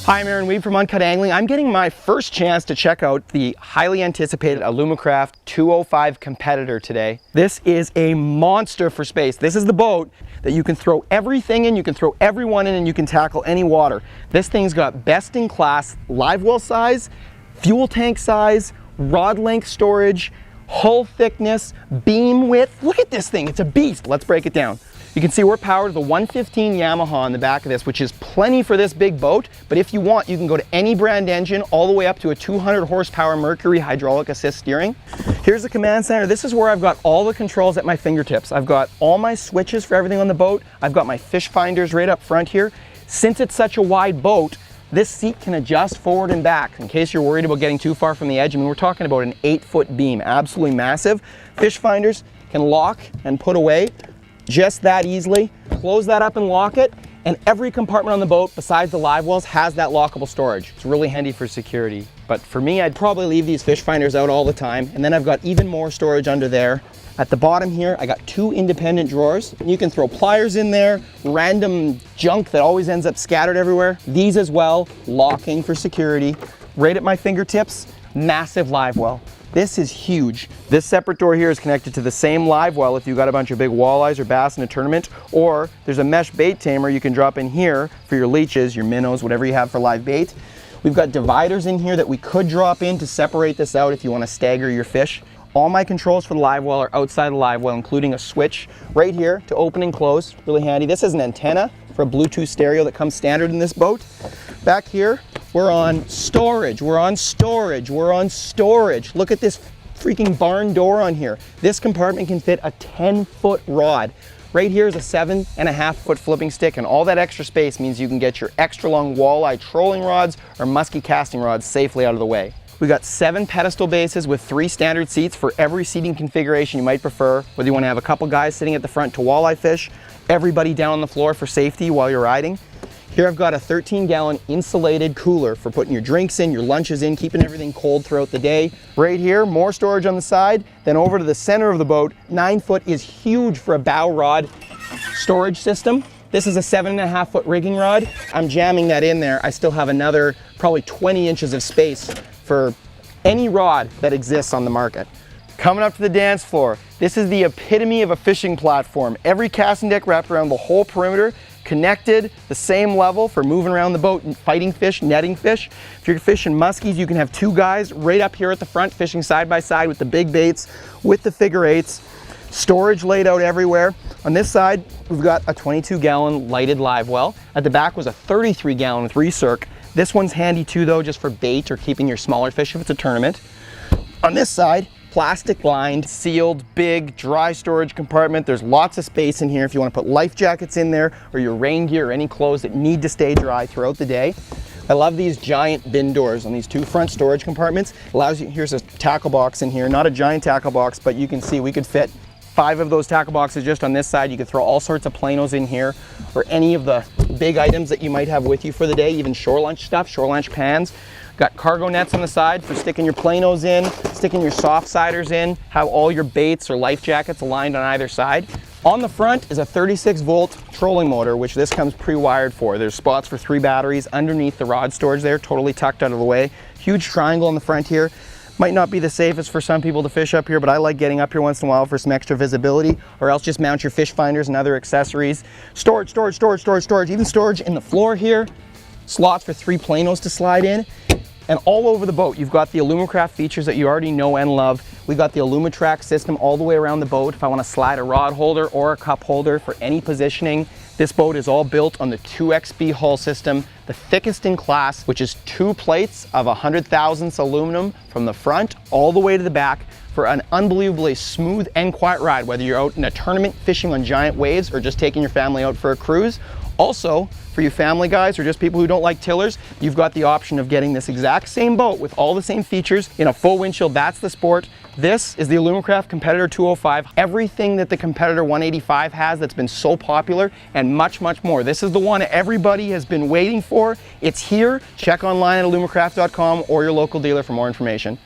Hi, I'm Wiebe from Uncut Angling. I'm getting my first chance to check out the highly anticipated Alumacraft 205 Competitor today. This is a monster for space. This is the boat that you can throw everything in, you can throw everyone in, and you can tackle any water. This thing's got best in class live well size, fuel tank size, rod length storage, hull thickness, beam width. Look at this thing, it's a beast. Let's break it down. You can see we're powered with a 115 Yamaha on the back of this, which is plenty for this big boat, but if you want, you can go to any brand engine all the way up to a 200 horsepower Mercury hydraulic assist steering. Here's the command center. This is where I've got all the controls at my fingertips. I've got all my switches for everything on the boat. I've got my fish finders right up front here. Since it's such a wide boat, this seat can adjust forward and back in case you're worried about getting too far from the edge. I mean, we're talking about an 8-foot beam, absolutely massive. Fish finders can lock and put away just that easily. Close that up and lock it, and every compartment on the boat besides the live wells has that lockable storage. It's really handy for security, but for me, I'd probably leave these fish finders out all the time, and then I've got even more storage under there. At the bottom here, I got 2 independent drawers. You can throw pliers in there, random junk that always ends up scattered everywhere. These as well, locking for security. Right at my fingertips, massive live well. This is huge. This separate door here is connected to the same live well if you've got a bunch of big walleyes or bass in a tournament, or there's a mesh bait tamer you can drop in here for your leeches, your minnows, whatever you have for live bait. We've got dividers in here that we could drop in to separate this out if you want to stagger your fish. All my controls for the live well are outside the live well, including a switch right here to open and close, really handy. This is an antenna for a Bluetooth stereo that comes standard in this boat. Back here, we're on storage, we're on storage, we're on storage. Look at this freaking barn door on here. This compartment can fit a 10-foot rod. Right here is a 7.5-foot flipping stick, and all that extra space means you can get your extra long walleye trolling rods or musky casting rods safely out of the way. We got 7 pedestal bases with 3 standard seats for every seating configuration you might prefer, whether you want to have a couple guys sitting at the front to walleye fish, everybody down on the floor for safety while you're riding. Here I've got a 13-gallon insulated cooler for putting your drinks in, your lunches in, keeping everything cold throughout the day. Right here, more storage on the side. Then over to the center of the boat, 9 foot is huge for a bow rod storage system. This is a 7.5-foot rigging rod. I'm jamming that in there. I still have another probably 20 inches of space for any rod that exists on the market. Coming up to the dance floor, this is the epitome of a fishing platform. Every casting deck wrapped around the whole perimeter, connected, the same level for moving around the boat and fighting fish, netting fish. If you're fishing muskies, you can have 2 guys right up here at the front fishing side by side with the big baits, with the figure 8s. Storage laid out everywhere. On this side, we've got a 22-gallon lighted live well. At the back was a 33-gallon with recirc. This one's handy too though, just for bait or keeping your smaller fish if it's a tournament. On this side, plastic lined, sealed, big, dry storage compartment. There's lots of space in here if you want to put life jackets in there or your rain gear or any clothes that need to stay dry throughout the day. I love these giant bin doors on these 2 front storage compartments. Allows you, here's a tackle box in here, not a giant tackle box, but you can see we could fit 5 of those tackle boxes just on this side. You could throw all sorts of planos in here or any of the big items that you might have with you for the day, even shore lunch stuff, shore lunch pans. Got cargo nets on the side for sticking your planos in, sticking your soft siders in, have all your baits or life jackets aligned on either side. On the front is a 36-volt trolling motor, which this comes pre-wired for. There's spots for 3 batteries underneath the rod storage there, totally tucked out of the way. Huge triangle in the front here. Might not be the safest for some people to fish up here, but I like getting up here once in a while for some extra visibility, or else just mount your fish finders and other accessories. Storage, storage, storage, storage, storage, even storage in the floor here. Slots for 3 planos to slide in. And all over the boat, you've got the Alumacraft features that you already know and love. We got the Alumatrack system all the way around the boat. If I want to slide a rod holder or a cup holder for any positioning, this boat is all built on the 2XB hull system, the thickest in class, which is 2 plates of 100 thousandths aluminum from the front all the way to the back for an unbelievably smooth and quiet ride, whether you're out in a tournament fishing on giant waves or just taking your family out for a cruise. Also, for you family guys or just people who don't like tillers, you've got the option of getting this exact same boat with all the same features in a full windshield. That's the Sport. This is the Alumacraft Competitor 205. Everything that the Competitor 185 has that's been so popular and much, much more. This is the one everybody has been waiting for. It's here. Check online at alumacraft.com or your local dealer for more information.